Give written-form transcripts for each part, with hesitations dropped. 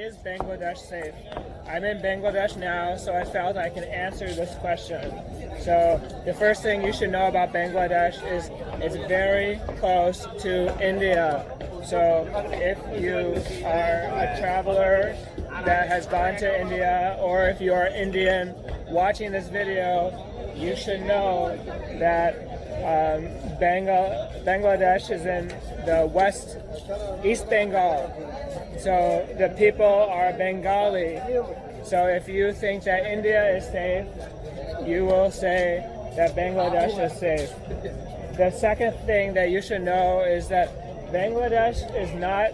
is Bangladesh safe? I'm in Bangladesh now, so I felt I can answer this question. So the first thing you should know about Bangladesh is it's very close to India. So if you are a traveler that has gone to India, or if you are Indian watching this video, you should know that Bangladesh is in the East Bengal. So the people are Bengali. So if you think that India is safe, you will say that Bangladesh is safe. The second thing that you should know is that Bangladesh is not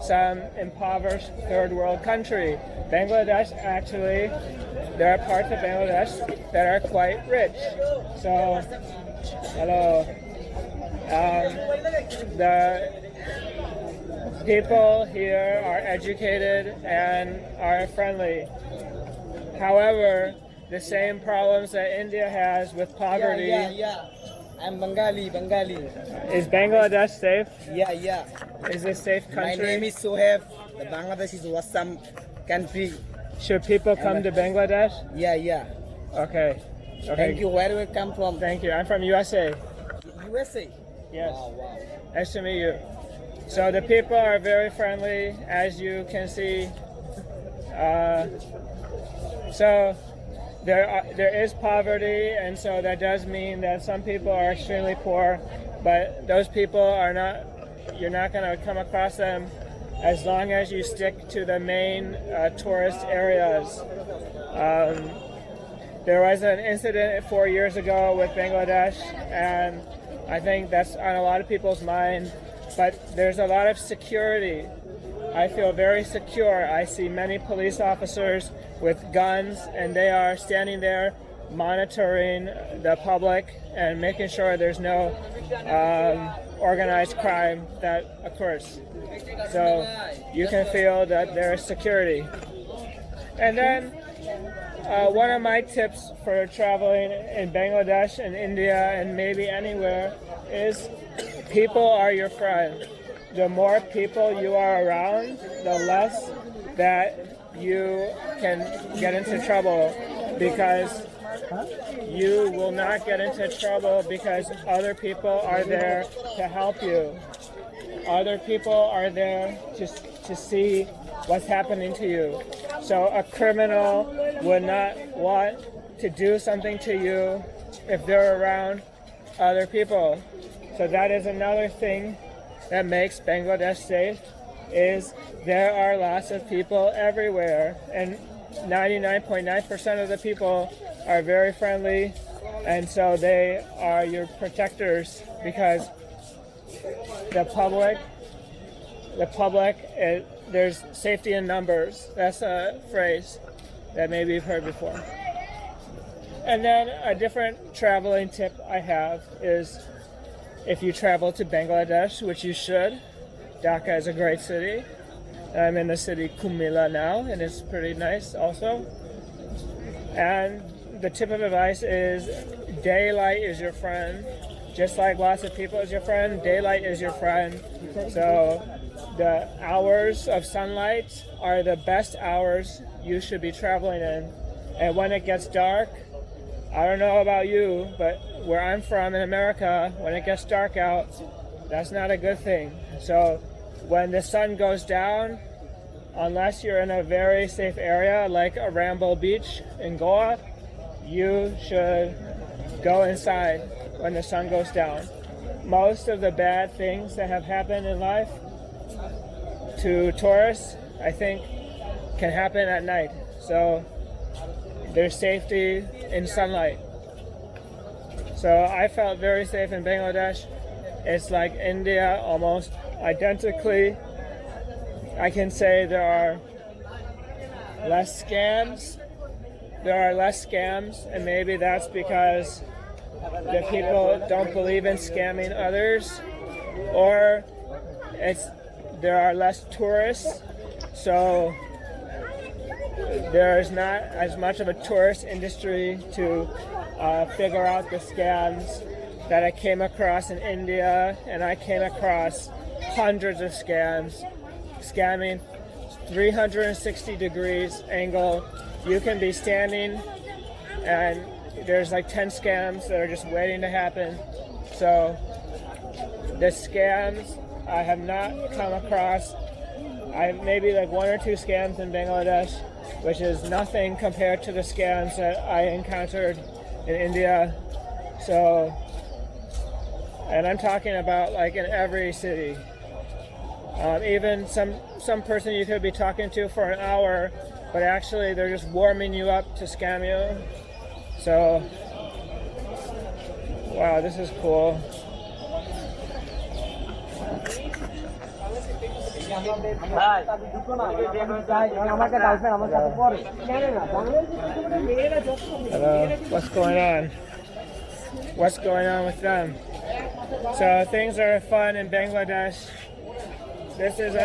some impoverished third world country. Bangladesh actually, there are parts of Bangladesh that are quite rich. So, hello. The people here are educated and are friendly. However, the same problems that India has with poverty. Yeah. I'm Bengali. Is Bangladesh safe? Yeah. Is it a safe country? My name is Soheb. The Bangladesh is awesome country. Should people come to Bangladesh? Yeah. Okay. Thank you. Where do you come from? Thank you. I'm from USA. USA? Yes. Wow. Nice to meet you. So the people are very friendly, as you can see. So there is poverty, and so that does mean that some people are extremely poor, but those people are not, you're not going to come across them as long as you stick to the main tourist areas. There was an incident 4 years ago with Bangladesh, and I think that's on a lot of people's mind, but there's a lot of security. I feel very secure. I see many police officers with guns, and they are standing there monitoring the public and making sure there's no organized crime that occurs. So you can feel that there is security. And then one of my tips for traveling in Bangladesh and India and maybe anywhere is people are your friend. The more people you are around, the less that you can get into trouble, because you will not get into trouble because other people are there to help you. Other people are there to see what's happening to you. So a criminal would not want to do something to you if they're around other people. So that is another thing that makes Bangladesh safe, is there are lots of people everywhere, and 99.9% of the people are very friendly, and so they are your protectors, because the public, there's safety in numbers. That's a phrase that maybe you've heard before. And then a different traveling tip I have is, if you travel to Bangladesh, which you should, Dhaka is a great city. I'm in the city Kumila now, and it's pretty nice also. And the tip of advice is, daylight is your friend. Just like lots of people is your friend, daylight is your friend. So the hours of sunlight are the best hours you should be traveling in. And when it gets dark, I don't know about you, but where I'm from in America, when it gets dark out, that's not a good thing. So when the sun goes down, unless you're in a very safe area like a Ramble Beach in Goa, you should go inside when the sun goes down. Most of the bad things that have happened in life to tourists, I think, can happen at night. So there's safety in sunlight. So I felt very safe in Bangladesh. It's like India almost identically. I can say there are less scams. And maybe that's because the people don't believe in scamming others, or there are less tourists, so there is not as much of a tourist industry to figure out the scams that I came across in India, and I came across hundreds of scams, scamming 360 degrees angle. You can be standing and there's like 10 scams that are just waiting to happen. So the scams I have not come across. I have maybe like 1 or 2 scams in Bangladesh, which is nothing compared to the scams that I encountered in India. So, and I'm talking about like in every city. Even some person you could be talking to for an hour, but actually they're just warming you up to scam you. So, wow, this is cool. Hello, what's going on? What's going on with them? So things are fun in Bangladesh. This is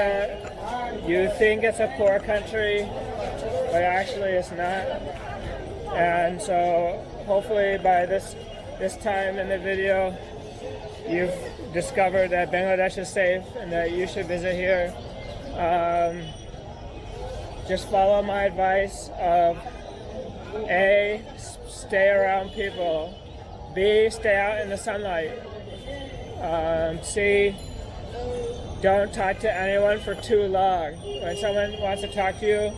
you think it's a poor country, but actually it's not. And so hopefully by this time in the video, you've discovered that Bangladesh is safe and that you should visit here. Just follow my advice of A, stay around people, B, stay out in the sunlight, C, don't talk to anyone for too long. When someone wants to talk to you,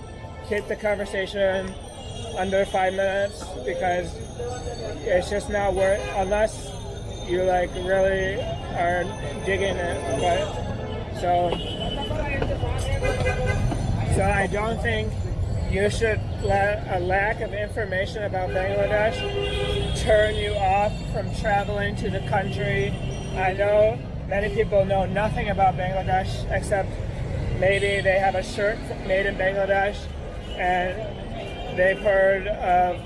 keep the conversation under 5 minutes, because it's just not worth, unless you like really are digging it. But so I don't think you should let a lack of information about Bangladesh turn you off from traveling to the country. I know many people know nothing about Bangladesh except maybe they have a shirt made in Bangladesh and they've heard of,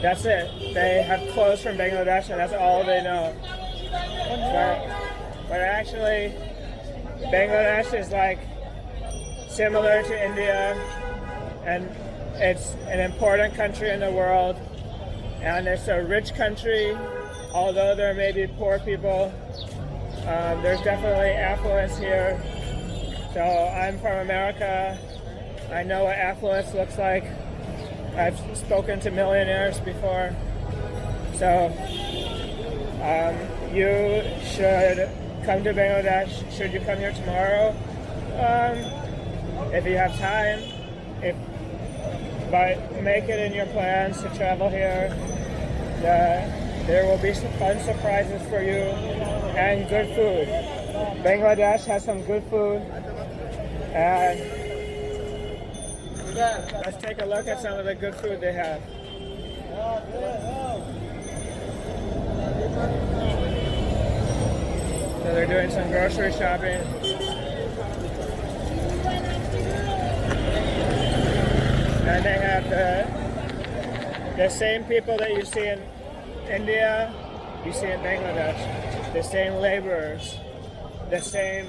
that's it. They have clothes from Bangladesh and that's all they know. But actually, Bangladesh is like similar to India, and it's an important country in the world, and it's a rich country. Although there may be poor people, there's definitely affluence here. So I'm from America. I know what affluence looks like. I've spoken to millionaires before. So you should come to Bangladesh. Should you come here tomorrow? If you have time. But make it in your plans to travel here. There will be some fun surprises for you and good food. Bangladesh has some good food. And let's take a look at some of the good food they have. So they're doing some grocery shopping. And they have the same people that you see in India, you see in Bangladesh. The same laborers, the same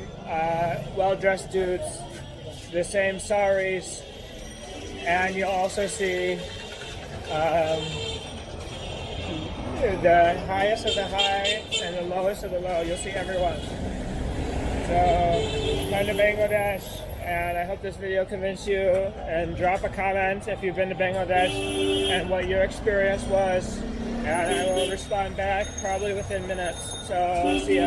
well-dressed dudes, the same saris, and you'll also see the highest of the high and the lowest of the low. You'll see everyone. So come to Bangladesh, and I hope this video convinced you, and drop a comment if you've been to Bangladesh and what your experience was, and I will respond back probably within minutes. So see ya.